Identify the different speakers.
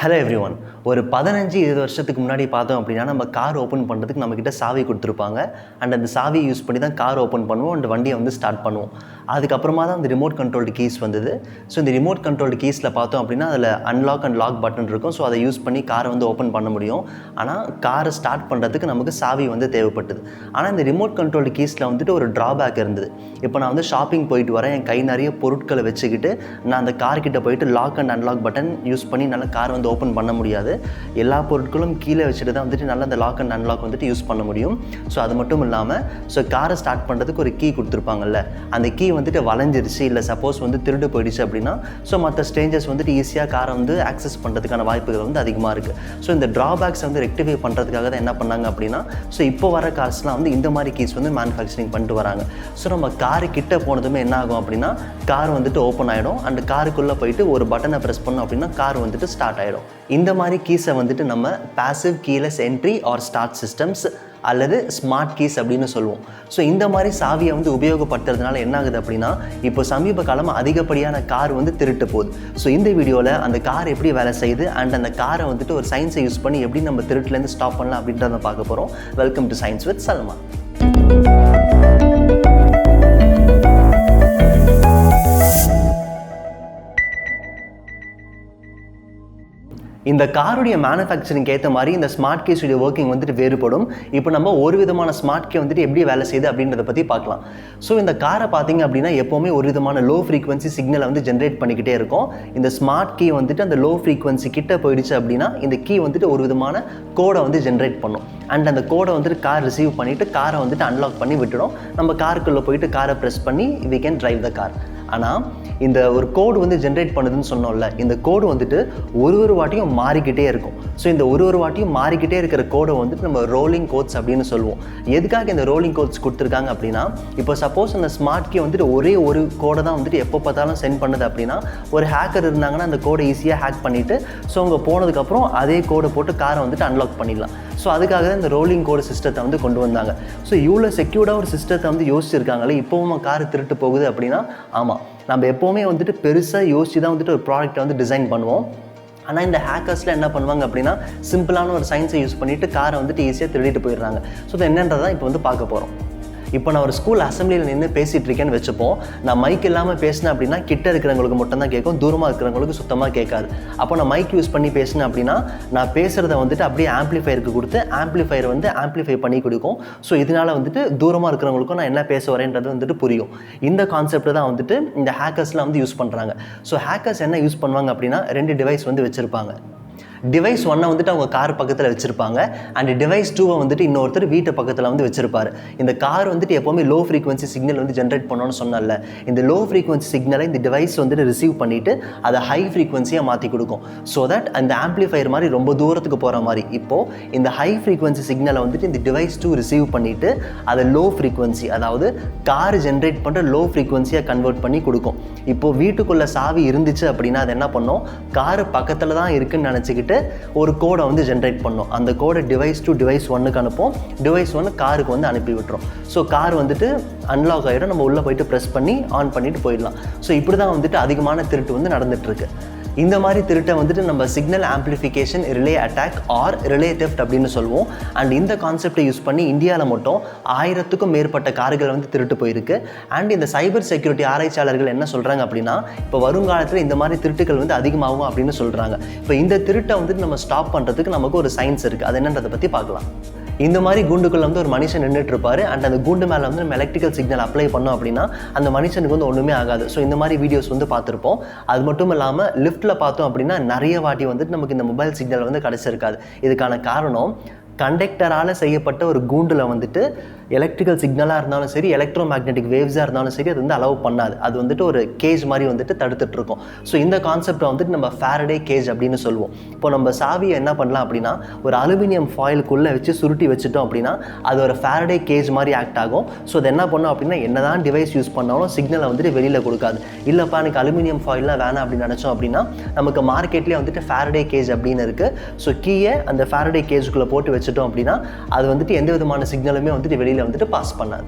Speaker 1: Hello every one. ஒரு 15-20 வருஷத்துக்கு முன்னாடி பார்த்தோம் அப்படின்னா நம்ம கார் ஓப்பன் பண்ணுறதுக்கு நம்மக்கிட்ட சாவி கொடுத்துருப்பாங்க. அண்ட் அந்த சாவியை யூஸ் பண்ணி தான் கார் ஓப்பன் பண்ணுவோம் அண்ட் வண்டியை ஸ்டார்ட் பண்ணுவோம். அதுக்கப்புறமா தான் அந்த ரிமோட் கண்ட்ரோல்டு கீஸ் வந்தது. ஸோ இந்த ரிமோட் கண்ட்ரோல்டு கீஸில் பார்த்தோம் அப்படின்னா அதில் அன்லாக் அண்ட் லாக் பட்டன் இருக்கும். ஸோ அதை யூஸ் பண்ணி காரை ஓப்பன் பண்ண முடியும். ஆனால் காரை ஸ்டார்ட் பண்ணுறதுக்கு நமக்கு சாவி தேவைப்பட்டது. ஆனால் இந்த ரிமோட் கண்ட்ரோல்டு கீஸில் ஒரு ட்ராபேக் இருந்தது. இப்போ நான் ஷாப்பிங் போயிட்டு வரேன், என் கை நிறைய பொருட்களை வச்சுக்கிட்டு நான் அந்த கார்கிட்ட போயிட்டு lock and unlock button use பண்ணி நல்லா கார் ஓப்பன் பண்ண முடியாது. எல்லா பொருட்களும் கீழே வச்சுட்டு தான் நல்லா அந்த லாக் அண்ட் அன்லாக் யூஸ் பண்ண முடியும். ஸோ அது மட்டும் இல்லாமல் காரை ஸ்டார்ட் பண்ணுறதுக்கு ஒரு கீ கொடுத்துருப்பாங்கல்ல, அந்த கீ வளைஞ்சிருச்சு இல்லை சப்போஸ் திருடு போயிடுச்சு அப்படின்னா ஸோ மற்ற ஸ்ட்ரேஞ்சர்ஸ் ஈஸியாக காரை ஆக்சஸ் பண்ணுறதுக்கான வாய்ப்புகள் அதிகமாக இருக்குது. ஸோ இந்த ட்ராபேக்ஸ் ரெக்டிஃபை பண்ணுறதுக்காக தான் என்ன பண்ணாங்க அப்படின்னா ஸோ இப்போ வர கார்ஸ்லாம் இந்த மாதிரி கீஸ் மேனுஃபேக்சரிங் பண்ணிட்டு வராங்க. ஸோ நம்ம காரு கிட்ட போனதுமே என்ன ஆகும் அப்படின்னா கார் ஓப்பன் ஆகிடும். அண்ட் காருக்குள்ளே போயிட்டு ஒரு பட்டனை ப்ரெஸ் பண்ணோம் அப்படின்னா கார் ஸ்டார்ட் ஆகிடும். இந்த மாதிரி கீஸை நம்ம passive keyless entry or start systems அல்லது ஸ்மார்ட் கீஸ் அப்படின்னு சொல்லுவோம். ஸோ இந்த மாதிரி சாவியை உபயோகப்படுத்துறதுனால என்ன ஆகுது அப்படின்னா இப்போ சமீப காலமாக அதிகப்படியான கார் திருட்டு போகுது. ஸோ இந்த வீடியோவில் அந்த கார் எப்படி வேலை செய்யுது அண்ட் அந்த காரை ஒரு சயின்ஸை யூஸ் பண்ணி எப்படி நம்ம திருட்டுலேருந்து ஸ்டாப் பண்ணலாம் அப்படின்றத பார்க்க போகிறோம். Welcome to science with Salman. இந்த காருடைய மேனுஃபேக்சரிங் ஏற்ற மாதிரி இந்த ஸ்மார்ட் கீஸுடைய ஒர்க்கிங் வேறுபடும். இப்போ நம்ம ஒரு விதமான ஸ்மார்ட் கீ எப்படி வேலை செய்யுது அப்படின்றத பற்றி பார்க்கலாம். ஸோ இந்த காரை பார்த்தீங்க அப்படின்னா எப்போவுமே ஒரு விதமான லோ ஃப்ரீக்வன்சி சிக்னலை ஜென்ரேட் பண்ணிக்கிட்டே இருக்கும். இந்த ஸ்மார்ட் கீ அந்த லோ ஃப்ரீக்வன்சி கிட்ட போயிடுச்சு அப்படின்னா இந்த கீ ஒரு விதமான கோடை ஜென்ரேட் பண்ணும். அண்ட் அந்த கோடை கார் ரிசீவ் பண்ணிவிட்டு காரை அன்லாக் பண்ணி விட்டுடும். நம்ம காருக்குள்ளே போயிட்டு காரை ப்ரெஸ் பண்ணி we can drive the car. ஆனால் இந்த ஒரு கோடு ஜென்ரேட் பண்ணுதுன்னு சொன்னோம்ல, இந்த கோடு ஒரு வாட்டியும் மாறிக்கிட்டே இருக்கும். ஸோ இந்த ஒரு வாட்டியும் மாறிக்கிட்டே இருக்கிற கோடை நம்ம ரோலிங் கோட்ஸ் அப்படின்னு சொல்லுவோம். எதுக்காக இந்த ரோலிங் கோட்ஸ் கொடுத்துருக்காங்க அப்படின்னா இப்போ சப்போஸ் அந்த ஸ்மார்ட் கீ ஒரு ஒரு கோடை தான் எப்போ பார்த்தாலும் சென்ட் பண்ணுது அப்படின்னா ஒரு ஹேக்கர் இருந்தாங்கன்னா அந்த கோடை ஈஸியாக ஹேக் பண்ணிவிட்டு ஸோ அவங்க போனதுக்கப்புறம் அதே கோடை போட்டு காரை அன்லாக் பண்ணிடலாம். ஸோ அதுக்காக தான் இந்த ரோலிங் கோடு சிஸ்டத்தை கொண்டு வந்தாங்க. ஸோ இவ்வளோ செக்யூர்டாக ஒரு சிஸ்டத்தை யோசிச்சிருக்காங்களே இப்போவும் கார் திருட்டு போகுது அப்படின்னா ஆமாம், நம்ம எப்போவுமே பெருசாக யோசிச்சு தான் ஒரு ப்ராடக்ட்டை டிசைன் பண்ணுவோம். ஆனால் இந்த ஹேக்கர்ஸில் என்ன பண்ணுவாங்க அப்படின்னா சிம்பிளான ஒரு சயின்ஸை யூஸ் பண்ணிவிட்டு காரை ஈஸியாக திருடிட்டு போயிடுறாங்க. ஸோ அது என்னன்றதான் இப்போ பார்க்க போகிறோம். இப்போ நான் ஒரு ஸ்கூல் அசம்பிளியில் நின்று பேசிகிட்டு இருக்கேன்னு வச்சுப்போம். நான் மைக் இல்லாமல் பேசினேன் அப்படின்னா கிட்ட இருக்கிறவங்களுக்கு மட்டும் தான் கேட்கும், தூரமாக இருக்கிறவங்களுக்கு சுத்தமாக கேட்காது. அப்போ நான் மைக் யூஸ் பண்ணி பேசினேன் அப்படின்னா நான் பேசுகிறத அப்படியே ஆம்ப்ளிஃபயருக்கு கொடுத்து ஆம்ப்ளிஃபயர் ஆம்ப்ளிஃபை பண்ணி கொடுக்கும். ஸோ இதனால் தூரமாக இருக்கிறவங்களுக்கும் நான் என்ன பேச வரேன்றது புரியும். இந்த கான்செப்ட் தான் இந்த ஹேக்கர்ஸ்லாம் யூஸ் பண்ணுறாங்க. ஸோ ஹேக்கர்ஸ் என்ன யூஸ் பண்ணுவாங்க அப்படின்னா 2 டிவைஸ் வச்சுருப்பாங்க. டிவைஸ் 1 அவங்க கார் பக்கத்தில் வச்சுருப்பாங்க. அண்ட் டிவைஸ் 2 இன்னொருத்தர் வீட்டு பக்கத்தில் வச்சுருப்பார். இந்த கார் எப்போவுமே லோ ஃப்ரீக்வன்சி சிக்னல் ஜென்ரேட் பண்ணணும்னு சொன்னால, இந்த லோ ஃப்ரீக்வன்சி சிக்னலை இந்த டிவைஸ் ரிசீவ் பண்ணிவிட்டு அதை ஹை ஃப்ரீக்வன்சியாக மாற்றி கொடுக்கும். ஸோ தட் அந்த ஆம்ப்ளிஃபயர் மாதிரி ரொம்ப தூரத்துக்கு போகிற மாதிரி இப்போது இந்த ஹை ஃப்ரீக்வன்சி சிக்னலை இந்த டிவைஸ் 2 ரிசீவ் பண்ணிவிட்டு அதை லோ ஃப்ரீக்வன்சி அதாவது கார் ஜென்ரேட் பண்ணுற லோ ஃப்ரீக்வன்சியாக கன்வெர்ட் பண்ணி கொடுக்கும். இப்போது வீட்டுக்குள்ளே சாவி இருந்துச்சு அப்படின்னா அது என்ன பண்ணும், கார் பக்கத்தில் தான் இருக்குன்னு நினச்சிக்கிட்டு ஒரு கோடை ஜென்ரேட் பண்ணும். அந்த கோடை டிவைஸ் 2 டிவைஸ் 1க்கு அனுப்போம். டிவைஸ் 1 காருக்கு அனுப்பி விட்டுரும். ஸோ கார் அன்லாக் ஆகிடும். நம்ம உள்ளே போயிட்டு ப்ரெஸ் பண்ணி ஆன் பண்ணிட்டு போயிடலாம். ஸோ இப்படி தான் அதிகமான திருட்டு நடந்துட்டுருக்கு. இந்த மாதிரி திருட்டை நம்ம signal amplification relay attack R relay theft அப்படின்னு சொல்லுவோம். அண்ட் இந்த கான்செப்டை யூஸ் பண்ணி இந்தியாவில் மட்டும் 1000க்கும் மேற்பட்ட கார்கள் திருட்டு போயிருக்கு. அண்ட் இந்த சைபர் செக்யூரிட்டி ஆராய்ச்சியாளர்கள் என்ன சொல்கிறாங்க அப்படின்னா இப்போ வருங்காலத்தில் இந்த மாதிரி திருட்டுகள் அதிகமாகும் அப்படின்னு சொல்கிறாங்க. இப்போ இந்த திருட்டை நம்ம ஸ்டாப் பண்ணுறதுக்கு நமக்கு ஒரு சயின்ஸ் இருக்குது. அது என்னன்றதை பற்றி பார்க்கலாம். இந்த மாதிரி கூண்டுக்குள்ள ஒரு மனுஷன் நின்றுட்டு இருப்பாரு. அண்ட் அந்த கூண்டு மேலே நம்ம எலக்ட்ரிக்கல் சிக்னல் அப்ளை பண்ணோம் அப்படின்னா அந்த மனுஷனுக்கு ஒன்றுமே ஆகாது. ஸோ இந்த மாதிரி வீடியோஸ் பார்த்துருப்போம். அது மட்டும் இல்லாமல் லிஃப்ட்டில் பார்த்தோம் அப்படின்னா நிறைய வாட்டி நமக்கு இந்த மொபைல் சிக்னல் கிடைச்சிருக்காது. இதுக்கான காரணம் கண்டக்டரால் செய்யப்பட்ட ஒரு கூண்டில் எலக்ட்ரிக்கல் சிக்னலாக இருந்தாலும் சரி எலக்ட்ரோ மேக்னெட்டிக் வேவ்ஸாக இருந்தாலும் சரி அது அலோவ் பண்ணாது. அது ஒரு கேஜ் மாதிரி தடுத்துட்டு இருக்கும். ஸோ இந்த கான்செப்டை நம்ம ஃபேரடே கேஜ் அப்படின்னு சொல்லுவோம். இப்போ நம்ம சாவியை என்ன பண்ணலாம் அப்படின்னா ஒரு அலுமினியம் ஃபாயிலுக்குள்ளே வச்சு சுருட்டி வச்சுட்டோம் அப்படின்னா அது ஒரு ஃபேரடே கேஜ் மாதிரி ஆக்ட் ஆகும். ஸோ அது என்ன பண்ணோம் அப்படின்னா என்னதான் டிவைஸ் யூஸ் பண்ணாலும் சிக்னலை வெளியில் கொடுக்காது. இல்லைப்பா எனக்கு அலுமினியம் ஃபாயிலாம் வேணாம் அப்படின்னு நினச்சோம் அப்படின்னா நமக்கு மார்க்கெட்லேயே ஃபேரடே கேஜ் அப்படின்னு இருக்குது. ஸோ கீயை அந்த ஃபேரடே கேஜுக்குள்ளே போட்டு வச்சுட்டோம் அப்படின்னா அது எந்த விதமான சிக்னலுமே வெளியில் பாஸ் பண்ணாது.